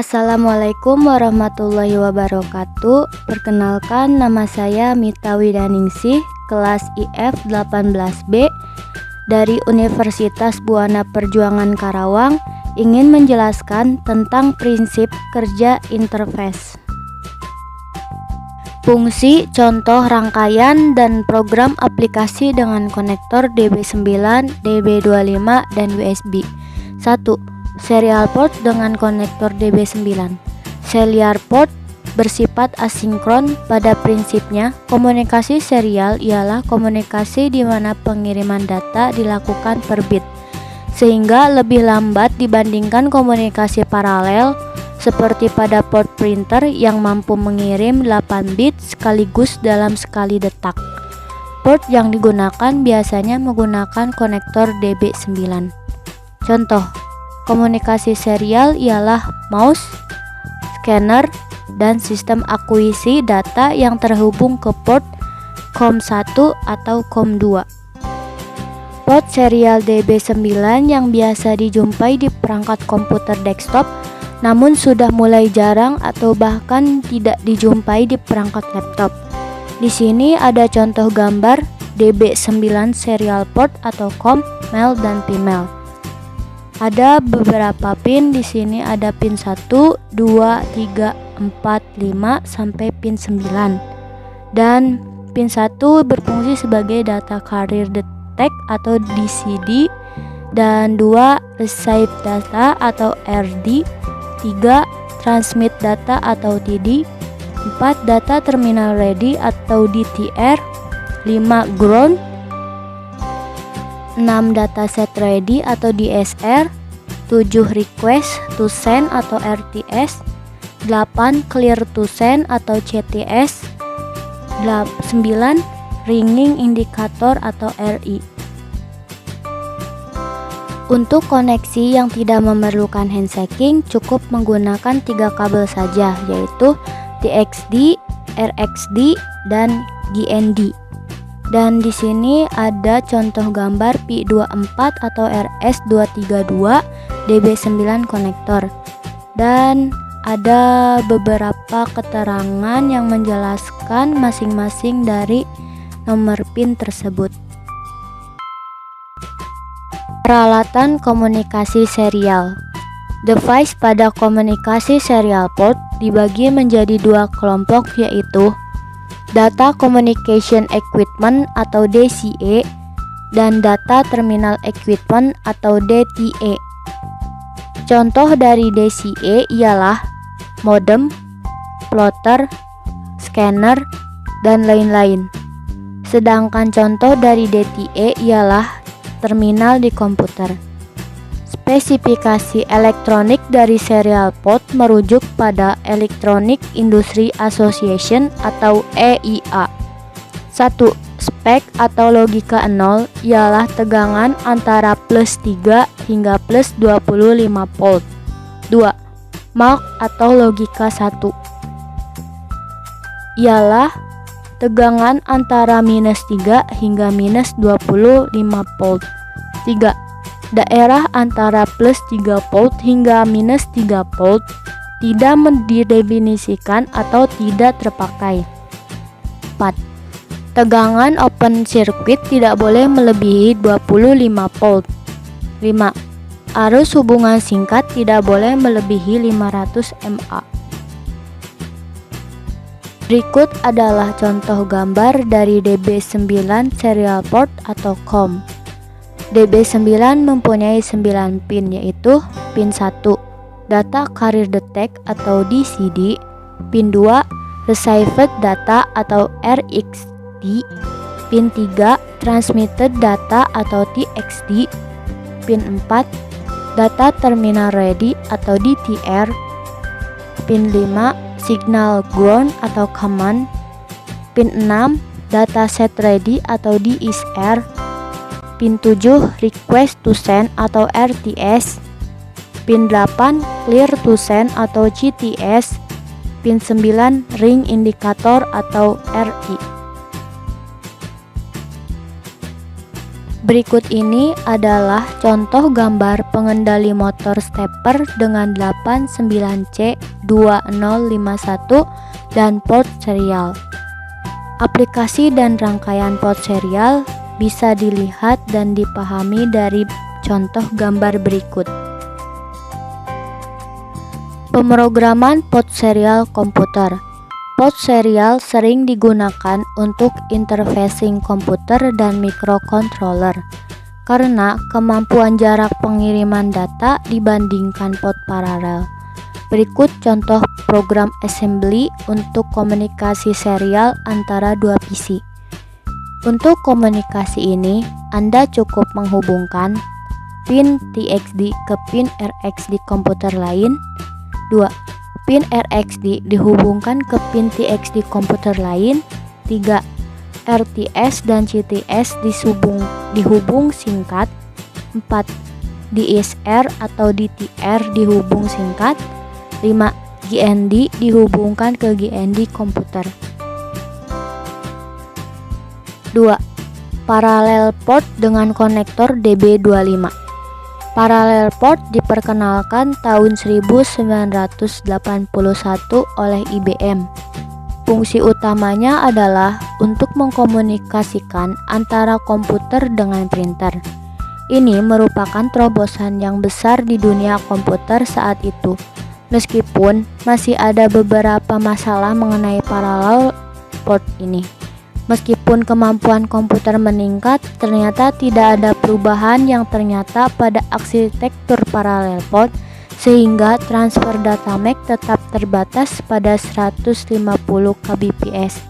Assalamualaikum warahmatullahi wabarakatuh. Perkenalkan, nama saya Mita Widaningsih, kelas IF 18B dari Universitas Buana Perjuangan Karawang, ingin menjelaskan tentang prinsip kerja interface. Fungsi, contoh, rangkaian, dan program aplikasi dengan konektor DB9, DB25, dan USB. 1. Serial port dengan konektor DB9. Serial port bersifat asinkron. Pada prinsipnya, komunikasi serial ialah komunikasi di mana pengiriman data dilakukan per bit, sehingga lebih lambat dibandingkan komunikasi paralel seperti pada port printer yang mampu mengirim 8 bit sekaligus dalam sekali detak. Port yang digunakan biasanya menggunakan konektor DB9. Contoh komunikasi serial ialah mouse, scanner, dan sistem akuisisi data yang terhubung ke port COM1 atau COM2. Port serial DB9 yang biasa dijumpai di perangkat komputer desktop, namun sudah mulai jarang atau bahkan tidak dijumpai di perangkat laptop. Di sini ada contoh gambar DB9 serial port atau COM, male dan female. Ada beberapa pin di sini, ada pin 1, 2, 3, 4, 5 sampai pin 9. Dan pin 1 berfungsi sebagai data carrier detect atau DCD, dan 2 receive data atau RD, 3 transmit data atau TD, 4 data terminal ready atau DTR, 5 ground, 6 dataset ready atau DSR, 7 request to send atau RTS, 8 clear to send atau CTS, 9 ringing indicator atau RI. Untuk koneksi yang tidak memerlukan handshaking, cukup menggunakan 3 kabel saja, yaitu TXD, RXD, dan GND. Dan di sini ada contoh gambar P24 atau RS232 DB9 konektor. Dan ada beberapa keterangan yang menjelaskan masing-masing dari nomor pin tersebut. Peralatan komunikasi serial. Device pada komunikasi serial port dibagi menjadi 2 kelompok, yaitu Data Communication Equipment atau DCE dan Data Terminal Equipment atau DTE. Contoh dari DCE ialah modem, plotter, scanner, dan lain-lain. Sedangkan contoh dari DTE ialah terminal di komputer. Spesifikasi elektronik dari serial port merujuk pada Electronic Industry Association atau EIA. 1. Spek atau logika 0 ialah tegangan antara plus 3 hingga plus 25 volt. 2. Mark atau logika 1 ialah tegangan antara minus 3 hingga minus 25 volt. 3. Daerah antara plus 3 volt hingga minus 3 volt tidak didefinisikan atau tidak terpakai. 4. Tegangan open circuit tidak boleh melebihi 25 volt. 5. Arus hubungan singkat tidak boleh melebihi 500 mA. Berikut adalah contoh gambar dari DB9 serial port atau COM. DB9 mempunyai 9 pin, yaitu pin 1 Data Carrier Detect atau DCD, pin 2 Received Data atau RXD, pin 3 Transmitted Data atau TXD, pin 4 Data Terminal Ready atau DTR, pin 5 Signal Ground atau Command, pin 6 Dataset Ready atau DSR, pin 7 Request to Send atau RTS, pin 8 Clear to Send atau CTS, pin 9 Ring Indicator atau RI. Berikut ini adalah contoh gambar pengendali motor stepper dengan 89C2051 dan port serial. Aplikasi dan rangkaian port serial bisa dilihat dan dipahami dari contoh gambar berikut. Pemrograman port serial komputer. Port serial sering digunakan untuk interfacing komputer dan microcontroller karena kemampuan jarak pengiriman data dibandingkan port paralel. Berikut contoh program assembly untuk komunikasi serial antara dua PC. Untuk komunikasi ini, Anda cukup menghubungkan pin TXD ke pin RX di komputer lain. 2. Pin RXD dihubungkan ke pin TX di komputer lain. 3. RTS dan CTS dihubung singkat. 4. DSR atau DTR dihubung singkat. 5. GND dihubungkan ke GND komputer. 2. Parallel port dengan konektor DB25. Parallel port diperkenalkan tahun 1981 oleh IBM. Fungsi utamanya adalah untuk mengkomunikasikan antara komputer dengan printer. Ini merupakan terobosan yang besar di dunia komputer saat itu. Meskipun masih ada beberapa masalah mengenai parallel port ini. Meskipun kemampuan komputer meningkat, ternyata tidak ada perubahan yang ternyata pada arsitektur parallel port, sehingga transfer data MAC tetap terbatas pada 150 kbps.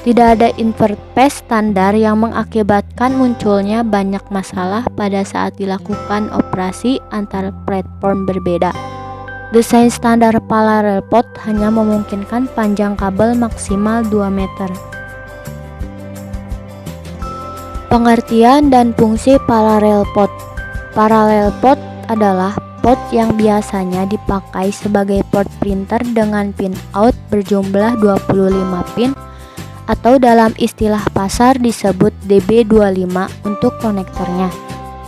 Tidak ada interface standar yang mengakibatkan munculnya banyak masalah pada saat dilakukan operasi antar platform berbeda. Desain standar parallel port hanya memungkinkan panjang kabel maksimal 2 meter. Pengertian dan fungsi parallel port. Parallel port adalah port yang biasanya dipakai sebagai port printer dengan pin out berjumlah 25 pin atau dalam istilah pasar disebut DB25 untuk konektornya.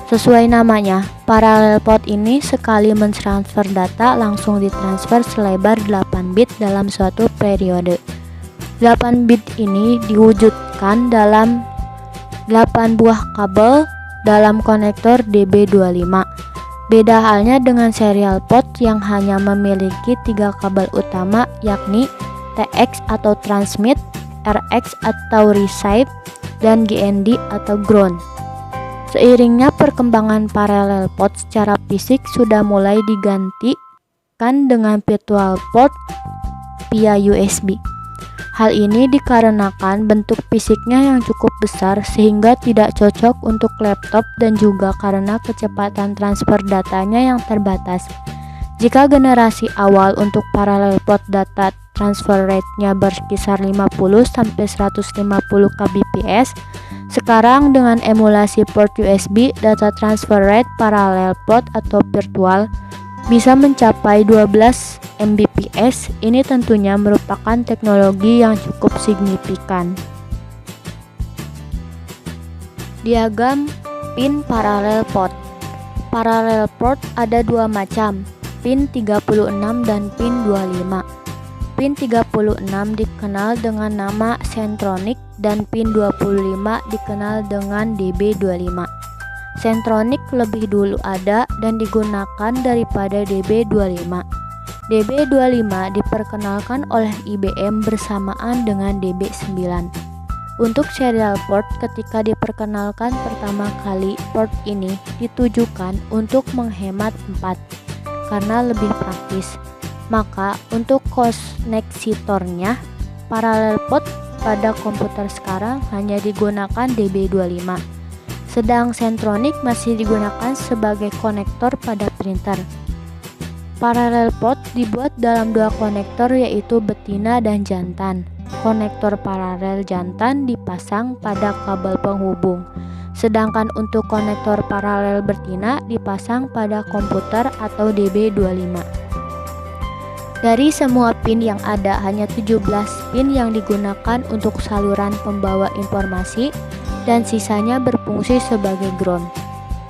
Sesuai namanya, parallel port ini sekali mentransfer data langsung ditransfer selebar 8 bit dalam suatu periode. 8 bit ini diwujudkan dalam 8 buah kabel dalam konektor DB25. Beda halnya dengan serial port yang hanya memiliki 3 kabel utama, yakni TX atau transmit, RX atau receive, dan GND atau ground. Seiringnya perkembangan parallel port secara fisik sudah mulai digantikan dengan virtual port via USB. Hal ini dikarenakan bentuk fisiknya yang cukup besar sehingga tidak cocok untuk laptop dan juga karena kecepatan transfer datanya yang terbatas. Jika generasi awal untuk parallel port data transfer rate-nya berkisar 50-150 kbps, sekarang dengan emulasi port USB, data transfer rate parallel port atau virtual bisa mencapai 12 Mbps. Ini tentunya merupakan teknologi yang cukup signifikan. Diagram pin parallel port. Parallel port ada dua macam, pin 36 dan pin 25. Pin 36 dikenal dengan nama Centronic dan pin 25 dikenal dengan DB25. Centronic lebih dulu ada dan digunakan daripada DB25. DB25 diperkenalkan oleh IBM bersamaan dengan DB9. Untuk serial port, ketika diperkenalkan pertama kali, port ini ditujukan untuk menghemat tempat karena lebih praktis. Maka untuk koneksitornya, parallel port pada komputer sekarang hanya digunakan DB25. Sedang Centronic masih digunakan sebagai konektor pada printer. Parallel port dibuat dalam dua konektor, yaitu betina dan jantan. Konektor paralel jantan dipasang pada kabel penghubung, sedangkan untuk konektor paralel betina dipasang pada komputer atau DB25. Dari semua pin yang ada, hanya 17 pin yang digunakan untuk saluran pembawa informasi, dan sisanya berfungsi sebagai ground.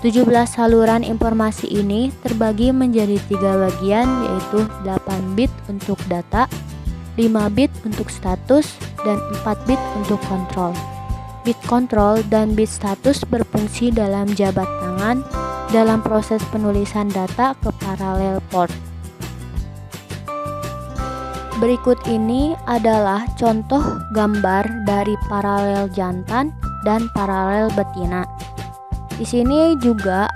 17 saluran informasi ini terbagi menjadi 3 bagian, yaitu 8 bit untuk data, 5 bit untuk status, dan 4 bit untuk kontrol. Bit kontrol dan bit status berfungsi dalam jabat tangan dalam proses penulisan data ke parallel port. Berikut ini adalah contoh gambar dari paralel jantan dan paralel betina. Di sini juga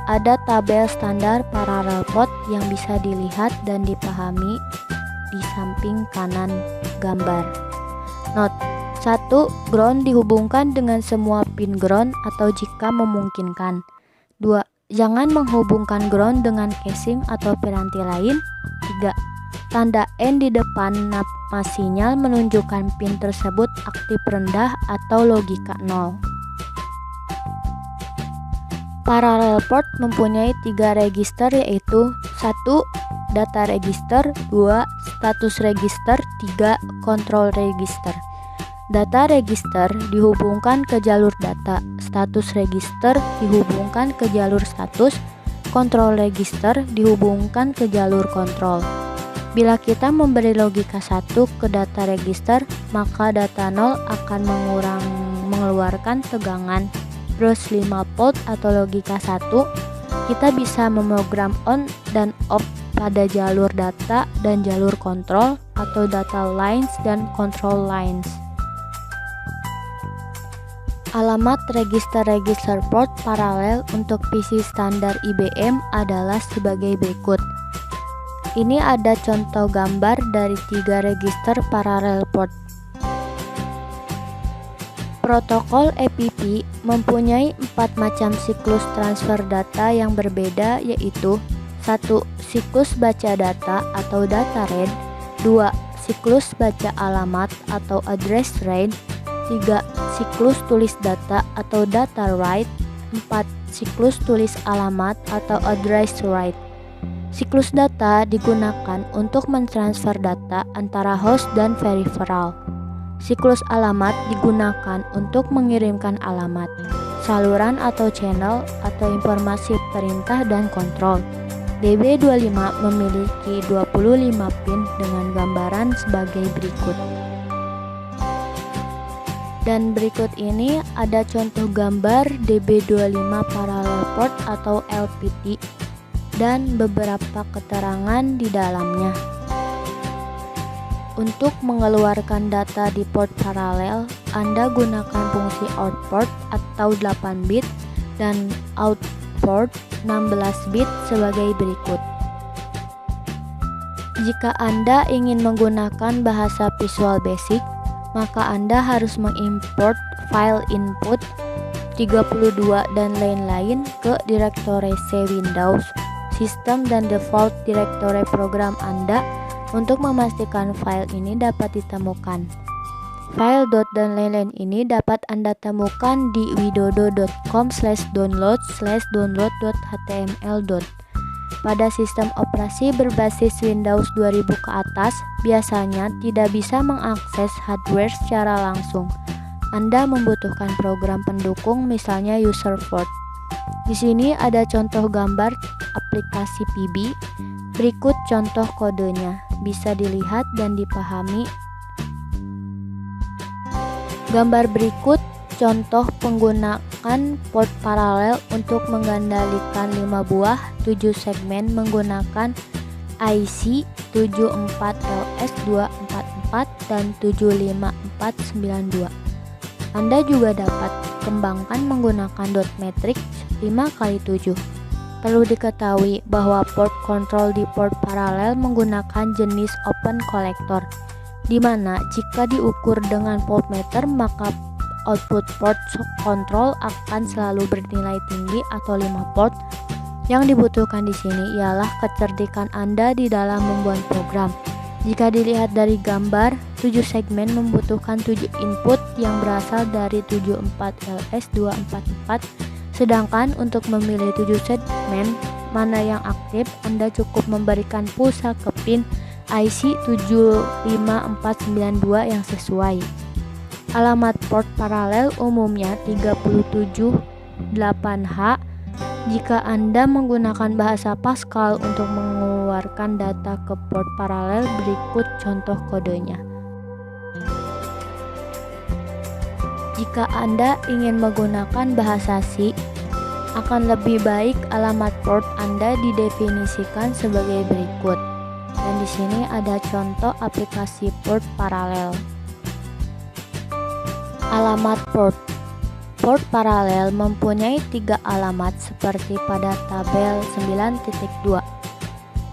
ada tabel standar paralel port yang bisa dilihat dan dipahami di samping kanan gambar. Note: 1. Ground dihubungkan dengan semua pin ground atau jika memungkinkan. 2. Jangan menghubungkan ground dengan casing atau piranti lain. 3. Tanda N di depan nama sinyal menunjukkan pin tersebut aktif rendah atau logika 0. Parallel port mempunyai 3 register, yaitu 1. Data register, 2. Status register, 3. Control register. Data register dihubungkan ke jalur data, status register dihubungkan ke jalur status, control register dihubungkan ke jalur kontrol. Bila kita memberi logika 1 ke data register, maka data 0 akan mengeluarkan tegangan. Terus 5 volt atau logika 1, kita bisa memprogram on dan off pada jalur data dan jalur kontrol atau data lines dan control lines. Alamat register port paralel untuk PC standar IBM adalah sebagai berikut. Ini ada contoh gambar dari 3 register paralel port. Protokol EPP mempunyai 4 macam siklus transfer data yang berbeda, yaitu 1. Siklus baca data atau data read, 2. Siklus baca alamat atau address read, 3. Siklus tulis data atau data write, 4. Siklus tulis alamat atau address write. Siklus data digunakan untuk mentransfer data antara host dan peripheral. Siklus alamat digunakan untuk mengirimkan alamat, saluran atau channel atau informasi perintah dan kontrol. DB25 memiliki 25 pin dengan gambaran sebagai berikut. Dan berikut ini ada contoh gambar DB25 parallel port atau LPT dan beberapa keterangan di dalamnya. Untuk mengeluarkan data di port paralel, Anda gunakan fungsi output atau 8 bit dan output 16 bit sebagai berikut. Jika Anda ingin menggunakan bahasa Visual Basic, maka Anda harus mengimport file input 32 dan lain-lain ke direktori C Windows, sistem dan default direktori program Anda untuk memastikan file ini dapat ditemukan. File dan lain-lain ini dapat Anda temukan di widodo.com/download/download.html. Pada sistem operasi berbasis Windows 2000 ke atas, biasanya tidak bisa mengakses hardware secara langsung. Anda membutuhkan program pendukung, misalnya UserFort. Di sini ada contoh gambar aplikasi PB. Berikut contoh kodenya, bisa dilihat dan dipahami. Gambar berikut contoh penggunaan port paralel untuk mengendalikan 5 buah 7 segmen menggunakan IC 74LS244 dan 75492. Anda juga dapat kembangkan menggunakan dot matrix 5x7. Perlu diketahui bahwa port control di port paralel menggunakan jenis open collector, di mana jika diukur dengan voltmeter maka output port control akan selalu bernilai tinggi atau 5 port. Yang dibutuhkan di sini ialah kecerdikan Anda di dalam membuat program. Jika dilihat dari gambar, 7 segmen membutuhkan 7 input yang berasal dari 74LS244, sedangkan untuk memilih 7 segmen mana yang aktif, Anda cukup memberikan pulsa ke pin IC 75492 yang sesuai. Alamat port paralel umumnya 378H. Jika Anda menggunakan bahasa Pascal untuk mengeluarkan data ke port paralel, berikut contoh kodenya. Jika Anda ingin menggunakan bahasa C, akan lebih baik alamat port Anda didefinisikan sebagai berikut. Dan di sini ada contoh aplikasi port paralel. Alamat port. Port paralel mempunyai 3 alamat seperti pada tabel 9.2.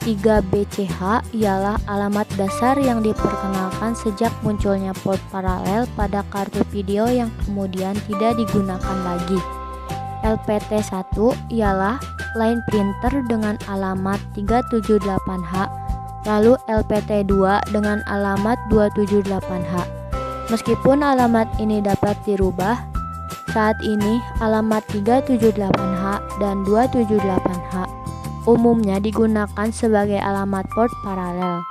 3BCH ialah alamat dasar yang diperkenalkan sejak munculnya port paralel pada kartu video yang kemudian tidak digunakan lagi. LPT1 ialah line printer dengan alamat 378H, lalu LPT2 dengan alamat 278H. Meskipun alamat ini dapat dirubah, saat ini alamat 378H dan 278H umumnya digunakan sebagai alamat port paralel.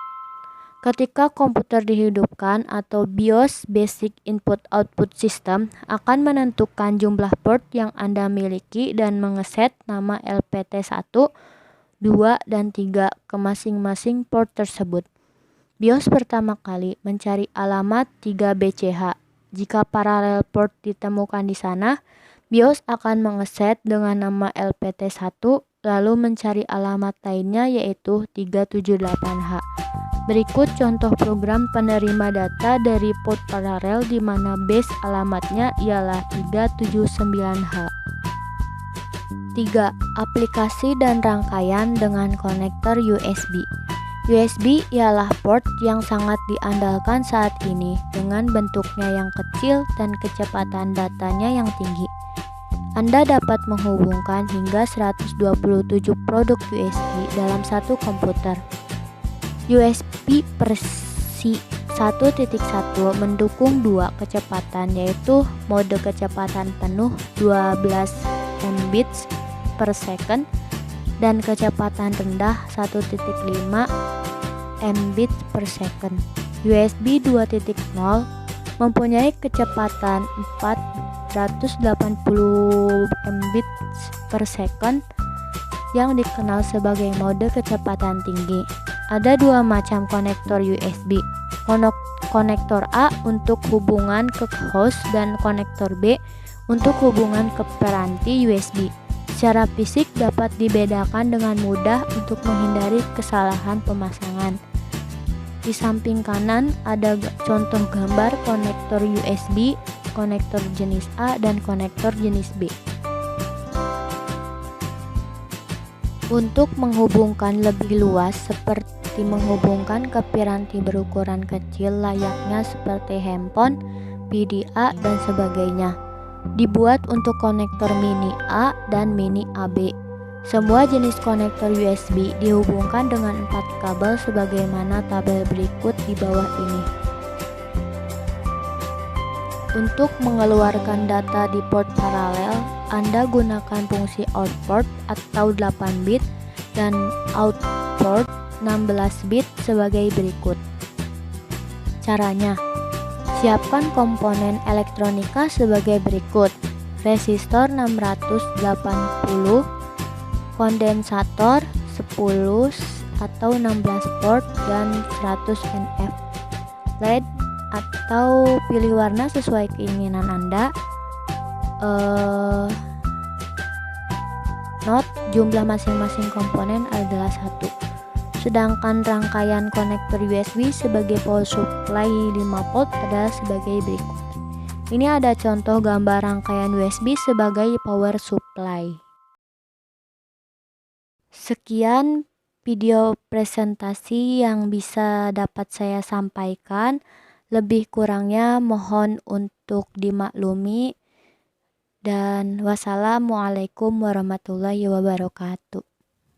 Ketika komputer dihidupkan atau BIOS Basic Input Output System akan menentukan jumlah port yang Anda miliki dan mengeset nama LPT1, 2, dan 3 ke masing-masing port tersebut. BIOS pertama kali mencari alamat 3BCH. Jika paralel port ditemukan di sana, BIOS akan mengeset dengan nama LPT1 lalu mencari alamat lainnya yaitu 378H. Berikut contoh program penerima data dari port paralel di mana base alamatnya ialah 379H. 3. Aplikasi dan rangkaian dengan konektor USB. USB ialah port yang sangat diandalkan saat ini dengan bentuknya yang kecil dan kecepatan datanya yang tinggi. Anda dapat menghubungkan hingga 127 produk USB dalam satu komputer. USB versi 1.1 mendukung 2 kecepatan, yaitu mode kecepatan penuh 12 Mbps per second dan kecepatan rendah 1.5 Mbps per second. USB 2.0 mempunyai kecepatan 480 Mbps per second yang dikenal sebagai mode kecepatan tinggi. Ada 2 macam konektor USB. Konektor A untuk hubungan ke host dan konektor B untuk hubungan ke peranti USB. Secara fisik dapat dibedakan dengan mudah untuk menghindari kesalahan pemasangan. Di samping kanan ada contoh gambar konektor USB, konektor jenis A dan konektor jenis B. Untuk menghubungkan lebih luas seperti menghubungkan ke piranti berukuran kecil layaknya seperti handphone, PDA dan sebagainya, dibuat untuk konektor mini A dan mini AB. Semua jenis konektor USB dihubungkan dengan 4 kabel sebagaimana tabel berikut di bawah ini. Untuk mengeluarkan data di port paralel, Anda gunakan fungsi outport atau 8 bit dan outport 16 bit sebagai berikut. Caranya, siapkan komponen elektronika sebagai berikut: resistor 680, kondensator 10 atau 16 port dan 100 NF, LED atau pilih warna sesuai keinginan Anda. Note, jumlah masing-masing komponen adalah 1. Sedangkan rangkaian konektor USB sebagai power supply 5 volt adalah sebagai berikut. Ini ada contoh gambar rangkaian USB sebagai power supply. Sekian video presentasi yang bisa dapat saya sampaikan. Lebih kurangnya mohon untuk dimaklumi. Dan wassalamualaikum warahmatullahi wabarakatuh.